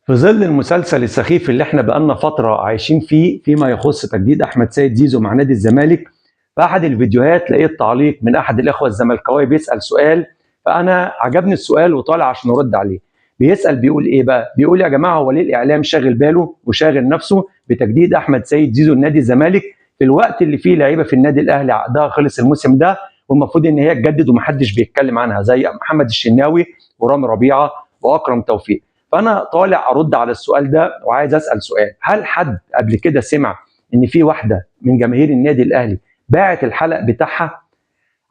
في ظل المسلسل السخيف اللي احنا بقالنا فترة عايشين فيه فيما يخص تجديد أحمد سيد زيزو مع نادي الزمالك، في أحد الفيديوهات لقيت تعليق من أحد الإخوة الزملكاوية بيسأل سؤال، فأنا عجبني السؤال وطالع عشان أرد عليه. بيسأل بيقول إيه بقى؟ بيقول يا جماعة هو ليه الإعلام شاغل باله وشاغل نفسه بتجديد أحمد سيد زيزو لنادي الزمالك في الوقت اللي فيه لعيبة في النادي الأهلي عقدها خلص الموسم ده والمفروض إن هي تجدد ومحدش بيتكلم عنها زي محمد الشناوي ورامي ربيعة وأكرم توفيق. فانا طالع ارد على السؤال ده وعايز اسال سؤال، هل حد قبل كده سمع ان في واحده من جماهير النادي الاهلي باعت الحلق بتاعها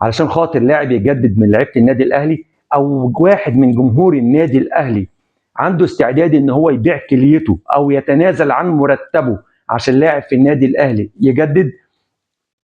علشان خاطر لاعب يجدد من لعيبه النادي الاهلي، او واحد من جمهور النادي الاهلي عنده استعداد ان هو يبيع كليته او يتنازل عن مرتبه عشان لاعب في النادي الاهلي يجدد؟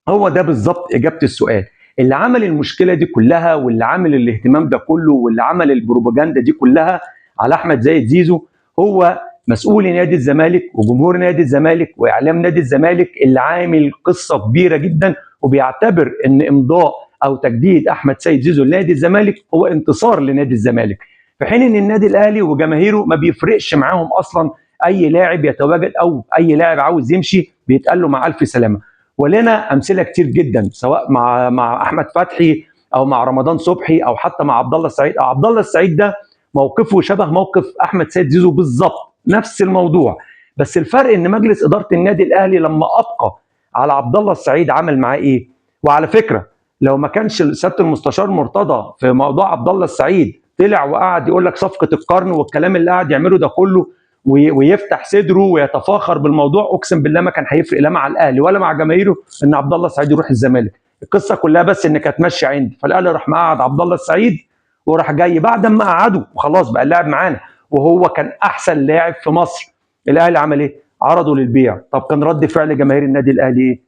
هو ده بالظبط اجابه السؤال. اللي عمل المشكله دي كلها واللي عمل الاهتمام ده كله واللي عمل البروباجندا دي كلها على احمد زايد زيزو هو مسؤول نادي الزمالك وجمهور نادي الزمالك واعلام نادي الزمالك اللي عامل قصه كبيره جدا وبيعتبر ان امضاء او تجديد احمد سيد زيزو لنادي الزمالك هو انتصار لنادي الزمالك، في حين ان النادي الاهلي وجماهيره ما بيفرقش معاهم اصلا اي لاعب يتواجد او اي لاعب عاوز يمشي بيتقال له مع الف سلامه. ولنا امثله كتير جدا سواء مع احمد فتحي او مع رمضان صبحي او حتى مع عبد الله السعيد. او عبد الله السعيد ده موقفه شبه موقف احمد سيد زيزو بالظبط، نفس الموضوع، بس الفرق ان مجلس اداره النادي الاهلي لما ابقى على عبد الله السعيد عمل معاه ايه؟ وعلى فكره لو ما كانش سياده المستشار مرتضى في موضوع عبد الله السعيد طلع وقعد يقول لك صفقه القرن والكلام اللي قاعد يعمله ده كله ويفتح صدره ويتفاخر بالموضوع، اقسم بالله ما كان هيفرق لا مع الاهلي ولا مع جماهيره ان عبد الله السعيد يروح الزمالك. القصه كلها بس ان كانت ماشيه عندي، فالاهلي راح مقعد عبد الله السعيد وراح جاي بعد ما قعده وخلاص بقى اللاعب معانا وهو كان احسن لاعب في مصر. الاهلي عمل ايه؟ عرضه للبيع. طب كان رد فعل جماهير النادي الاهلي ايه؟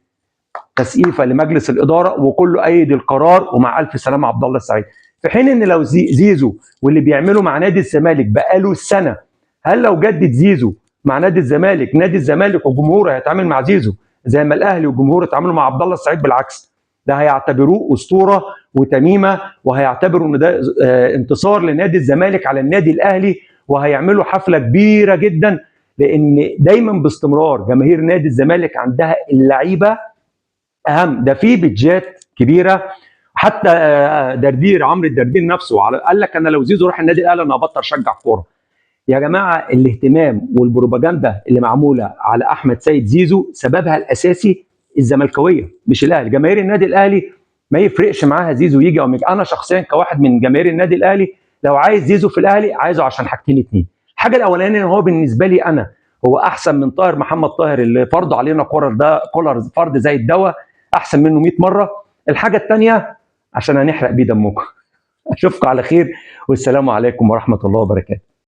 تسقيفه لمجلس الاداره وكله ايد القرار ومع الف سلامه عبد الله السعيد. في حين ان لو زيزو واللي بيعمله مع نادي الزمالك بقاله سنه، هل لو جدد زيزو مع نادي الزمالك نادي الزمالك وجمهوره هيتعامل مع زيزو زي ما الاهلي وجمهوره اتعاملوا مع عبد الله السعيد؟ بالعكس، ده هيعتبروه اسطوره وتميمه وهيعتبروا ان ده انتصار لنادي الزمالك على النادي الاهلي وهيعملوا حفله كبيره جدا، لان دايما باستمرار جماهير نادي الزمالك عندها اللعيبه اهم. ده في بيدجات كبيره، حتى دردير عمرو الدردير نفسه قال لك انا لو زيزو راح النادي الاهلي انا هبطل اشجع كوره. يا جماعه الاهتمام والبروباجندا اللي معموله على احمد سيد زيزو سببها الاساسي الزملكاويه مش الاهلي. جماهير النادي الاهلي ما يفرقش معاها زيزو يجي او ما يجي. انا شخصيا كواحد من جماهير النادي الاهلي لو عايز زيزو في الاهلي عايزه عشان حاجتين اتنين. الحاجه الاولانيه ان هو بالنسبه لي انا هو احسن من طاهر محمد طاهر اللي فرضوا علينا كولر فرض زي الدواء، احسن منه 100 مره. الحاجه الثانيه عشان هنحرق بيه دمكم. اشوفكم على خير والسلام عليكم ورحمه الله وبركاته.